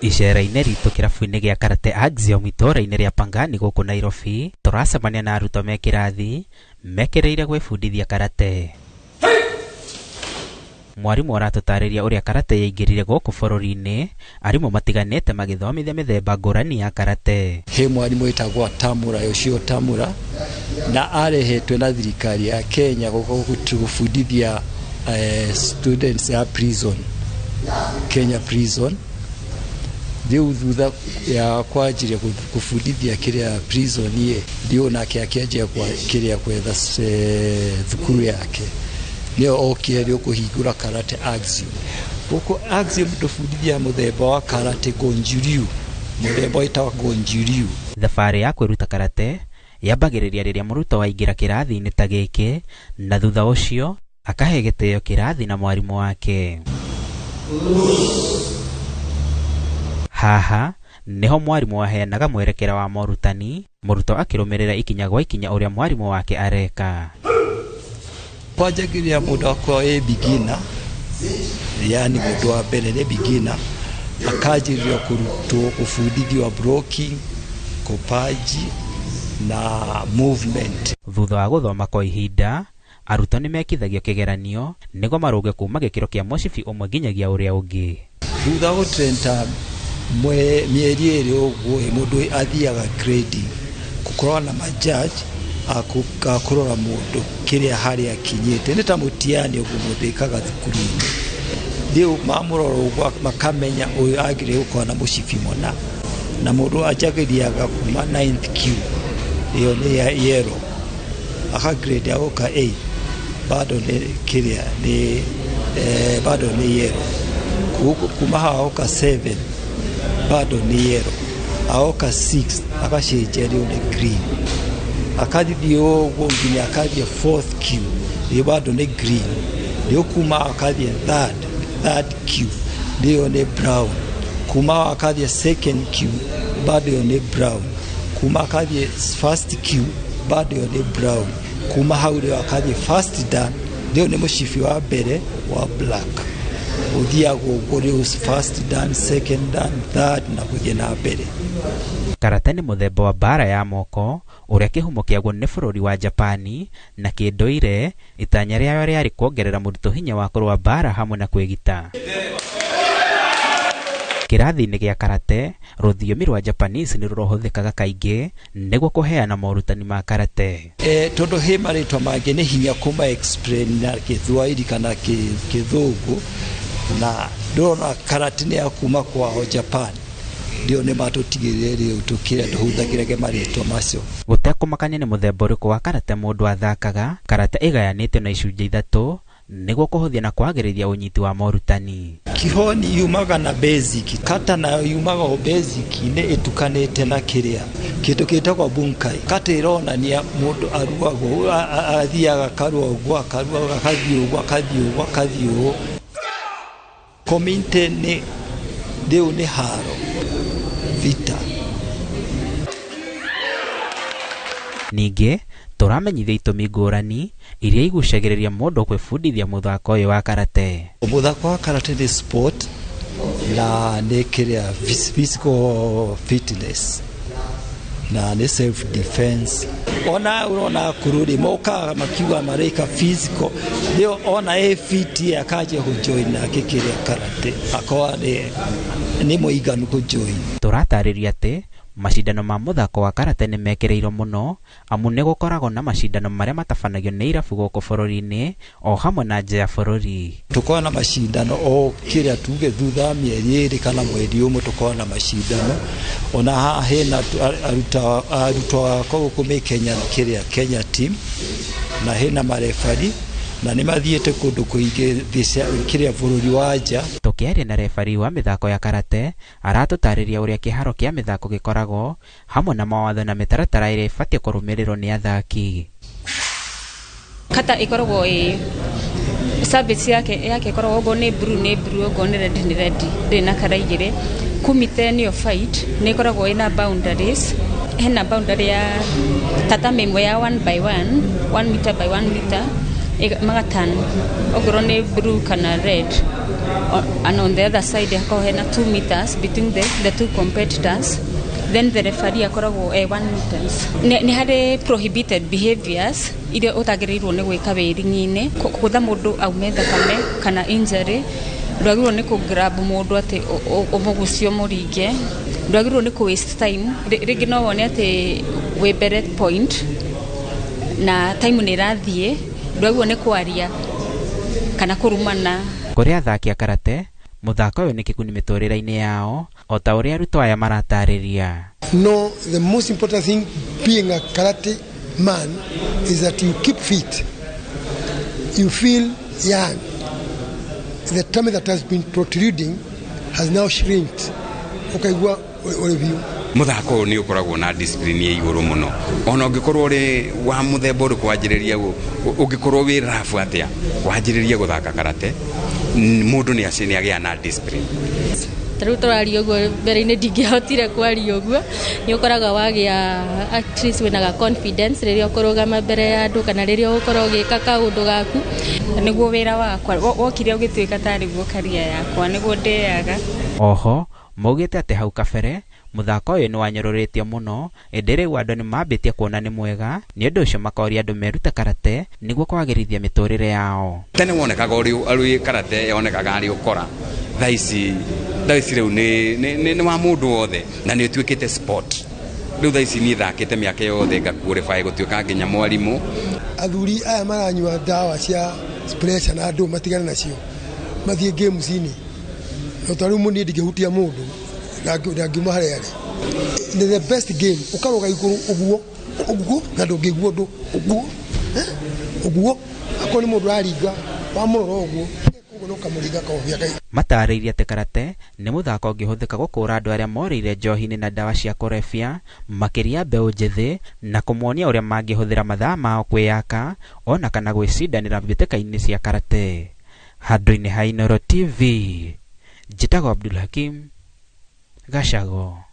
Icera-inĩ ritũ kĩrabu-inĩ gĩa Karate Axiom itũũra-inĩ rĩa Pangani gũkũ Nairobi, tũracemania na arutwo me kĩrathi mekereire gwĩbundithia karate. Mwarimũ aratũtarĩria ũrĩa karate yaingĩrire gũkũ bũrũri-inĩ, arimũ matiganĩte magĩthomithia mĩthemba ngũrani ya karate. He mwarimũ wĩtagwo Tamura, Yoshio Tamura, na arehetwe na thirikari ya Kenya gũbundithia students ya prison, Kenya prison. Rĩu thutha ya kwanjire gũbundithia kĩrĩa prison ndio nake akĩanjia kĩrĩa gwetha thukuru yake. Nĩo okire rĩu kũhingũra Karate Axiom. Gũkũ Axiom tũbundithia mũthemba wa karate Gonjuriu, mũthemba wĩtagwo Gonjuriu. Thabarĩ ya kwĩruta karate yambagĩrĩria rĩrĩa mũrutwo waingĩra kĩrathi-inĩ ta gĩkĩ, na thutha ũcio akahe gĩtĩo kĩrathi na mwarimũ wake. Haha niho mwarimũ waheanaga mwerekera wa morutani, mũrutwo akĩrũmĩrĩra ikinya gwa ikinya ũrĩa mwarimũ wake areka. Kwanjagĩrĩria mũndũ akwa beginner, yani mũndũ wa mbere nĩ beginner, akanjĩrĩria kũrutwo gũbundithio blocking, kopaji na movement. Thutha wa gũthoma kwa ihinda, arutwo nĩ mekithagio kĩgeranio nĩguo marũge kuma gĩkĩro kĩa mũcibi ũmwe nginyagia ũrĩa ũngĩ. Thutha gũtrenta mĩeri ĩrĩ ũguo mũndũ athiaga grading, gũkorwo na majaji akũrora mũndũ kĩrĩa harĩa akinyĩte. Nĩ ta mũtiani ũguo mũndũ ĩkaga thukuru-inĩ. Rĩu mamũrora ũguo makamenya ũyũ agĩrĩire gũkorwo na mũcibi mũna, na mũndũ anjagĩriaga kuma 9th Q, ĩyo nĩ ya yellow, akagrade agoka 8, bado nĩ kĩrĩa bado nĩ yellow. Kuma haha agoka 7, bado nĩ yellow. Agoka 6 akacenjia rĩu nĩ green. Akathithia ũguo nginya akathia 4th Q, rĩu bado nĩ green. Rĩu kuma akathia 3rd Q, rĩu nĩ brown. Kuma akathia 2nd Q, bado nĩ brown. Kuma akathia 1st Q, bado nĩ brown. Kuma hau rĩu akathia 1st Dan, rĩu nĩ mũcibi wa mbere wa black. Uthiago ũguo rĩu 1st Dan, 2nd Dan, 3rd na gũthiĩ na mbere. Karate nĩ mũthemba wa mbara ya moko ũrĩa kĩhumo kĩaguo nĩ bũrũri wa Japani, na kĩndũire itanya rĩayo rĩarĩ kuongerera mũrutwo hinya wa kũrũa mbara hamwe na kwĩgita. Kĩrathi-inĩ gĩa karate, rũthiomi rwa Japanese nĩ rũhũthĩkaga kaingĩ nĩguo kũheana morutani ma karate. Tondũ he marĩtwa mangĩ nĩ hinya kuma explain na Gĩthwaĩri kana Gĩthũngũ, na ndona karate nĩ ya kuma kwao Japan. Ndio nĩ matũtigĩrĩre rĩu tũkĩrĩa tũhũthagĩrage marĩtwa macio. Gũtekũmakania nĩ mũthemba ũrĩkũ wa karate mũndũ athakaga, karate ĩgayanĩtio na icunjĩ ithatũ nĩguo kũhũthia na kwagĩrĩria ũnyiti wa morutani. Kihoni yumaga na basic, kata nayo yumaga o basic nĩ ĩtukanĩte na kĩrĩa kĩndũ gĩtagwo bunkai. Kata ĩronania mũndũ aruagwo, athiaga karua ũguo, akaruaga akathiĩ ũguo, akathiĩ ũguo. Komite rĩu nĩ haro vita. Ningĩ tũramenyithia itũmi ngũrani iria igucagĩrĩria mũndũ kwĩbundithia mũthako ũyũ wa karate. Mũthako wa karate nĩ sport na nĩ kĩrĩa physical fitness na nĩ self defense. Ona urona kururi moka makiuga mareka physical, leo ona fit akaje kujoin na kĩrĩa karate akawa nĩ mũiganu kujoin. Tũratarĩria atĩ macindano ma mũthako wa karate nĩ mekĩrĩirwo mũno, amu nĩ gũkoragwo na macindano marĩa matabanagio nĩ irabu gũkũ bũrũri-inĩ o hamwe na nja ya bũrũri. Tũkoragwo na macindano o kĩrĩa tuge thutha mĩeri ĩrĩ kana mweri ũmwe tũkoragwo na macindano. Ona haha hena arutwo akwa gũkũ me Kenya kĩrĩa Kenya team, na hena marefari na nĩ mathiĩte kũndũ kũingĩ kĩrĩa bũrũri wa nja. Tũkĩaria na refari wa mĩthako ya karate, aratũtarĩria ũrĩa kĩharo kĩa mĩthako gĩkoragwo hamwe na mawatho na mĩtaratara ĩrĩa ĩbatiĩ kũrũmĩrĩrwo nĩ athaki. Kata ĩkoragwo service yake ĩkoragwo ũguo nĩ blue, ũguo nĩ red, ndĩ na kara igĩrĩ. Kumite nĩyo fight nĩ ĩkoragwo ĩna boundaries. Hena boundary ya tatame ĩmwe ya 1 by 1 meter by 1 meter. Magatan ogoro nĩ blue kana red and on the other side hakoragwo hena 2 meters between the two competitors, then the referee akoragwo 1 meters. Nĩ harĩ prohibited behaviors iria utagĩrĩirwo nĩ gwĩka wĩringi-inĩ, kũgũtha mũndũ aume thakame kana injury, ndwagĩrĩirwo nĩ kũ-grab mũndũ atĩ ũmũgucie mũringe, ndwagĩrĩirwo nĩ kũ-waste time. Rĩngĩ no wone atĩ wĩ mbere point na time nĩ ĩrathiĩ, ndwagĩrĩirwo nĩ kwaria kana kũrumana. Kũrĩ athaki a karate, muthako ũyũ nĩ kĩguni mĩtũrĩre-inĩ yao, o ta ũrĩa arutwo aya maratarĩria. No, the most important thing being a karate man is that you keep fit. You feel young. The tummy that has been protruding has now shrinked. Ukaigua review. Muthako ũyũ nĩ ũkoragwo na discipline ya igũrũ mũno. Ona ũngĩkorwo ũrĩ wa mũthemba ũrĩkũ wanjĩrĩria ũngĩkorwo wĩ rafu atĩa wanjĩrĩria gũthaka karate, mũndũ nĩ agĩa na discipline. Tarĩu tũraria ũguo mbere-inĩ ndingĩhotire kwaria ũguo, nĩ ũkoraga wagĩa at least wĩna confidence rĩrĩa ũkũrũgama mbere ya andũ kana rĩrĩa ũkorwo ũgĩka kaũndũ gaku. Nĩguo wĩra wakwa wokire ũgĩtuĩka tarĩguo career yakwa, nĩguo ndĩaga. Oho maugĩte atĩ hau kabere muthako ũyũ nĩ wanyororĩtio mũno, ĩndĩ rĩu andũ nĩ mambĩtie kuona nĩ mwega, nĩ ũndũ ũcio makoria andũ merute karate nĩguo kwagĩrithia mĩtũrĩre yao. Tene wonekaga ũrĩ karate yonekaga arĩ ũkora. Thaa ici rĩu nĩ wa mũndũ wothe na nĩ ũtuĩkĩte sport. Rĩu thaa ici niĩ thakĩte mĩaka yothe ngakualify gũtuĩka nginya mwarimũ. Athuri aya maranyua ndawa cia pressure na andũ matigane nacio, mathiĩ games-inĩ. No tarĩu mũni ndingĩhutia mũndũ ndangiuma harĩa arĩ. Nĩ the best game, ũkaroga igũrũ ũguo na ndũngĩigua ũndũ ũguo, akorwo nĩ mũndũ aringa wamũrora ũguo matarĩirie atĩ karate nĩ mũthako ũngĩhũthĩka gũkũra andũ arĩa morĩire njohi-inĩ na ndawa cia kũrebia, makĩria mbeũ njĩthĩ, na kũmonia ũrĩa mangĩhũthĩra mathaa mao kwĩyaka ona kana gwĩcindanĩra mbĩtĩka-inĩ cia karate. Handũ-inĩ ha Inooro TV, njĩtagwo Abdul Hakim Gachagua.